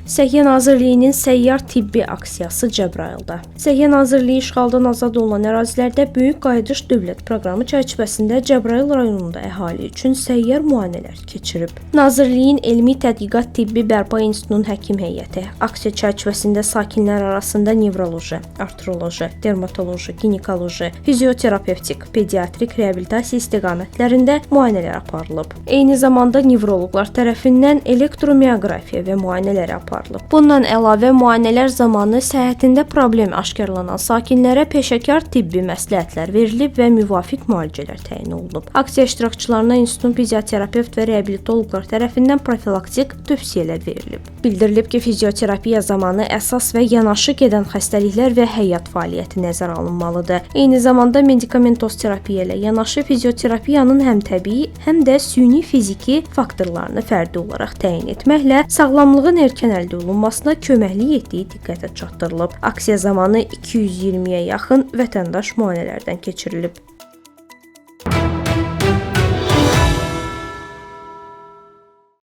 Səhiyyə Nazirliyinin səyyar tibbi aksiyası Cəbrayılda. Səhiyyə Nazirliyi işğaldan azad olunan ərazilərdə Böyük Qayıdış dövlət proqramı çərçivəsində Cəbrayıl rayonunda əhali üçün səyyar müayinələr keçirib. Nazirliyin Elmi Tədqiqat Tibbi Bərpa İnstitutunun həkim heyəti aksiya çərçivəsində sakinlər arasında nevroloji, artroloji, dermatoloji, ginekoloji, fizioterapevtik, pediatrik reabilitasiya istiqamətlərində müayinələr aparılıb. Eyni zamanda nevroloqlar tərəfindən elektromioqrafiya və müayinələr aparılıb. Bundan əlavə müayinələr zamanı səhhətində problem aşkarlanan sakinlərə peşəkar tibbi məsləhətlər verilib və müvafiq müalicələr təyin olunub. Aksiya iştirakçılarına institutun fizioterapevt və reabilitoloqlar tərəfindən profilaktik tövsiyələr verilib. Bildirilib ki, fizioterapiya zamanı əsas və yanaşı gedən xəstəliklər və həyat fəaliyyəti nəzərə alınmalıdır. Eyni zamanda medikamentoz terapiya ilə yanaşı fizioterapiyanın həm təbii, həm də süni fiziki faktorlarını fərdi olaraq təyin etməklə sağlamlığın erkən əldə olunmasına köməklik etdiyi diqqətə çatdırılıb. Aksiya zamanı 220-yə yaxın vətəndaş müayinələrdən keçirilib.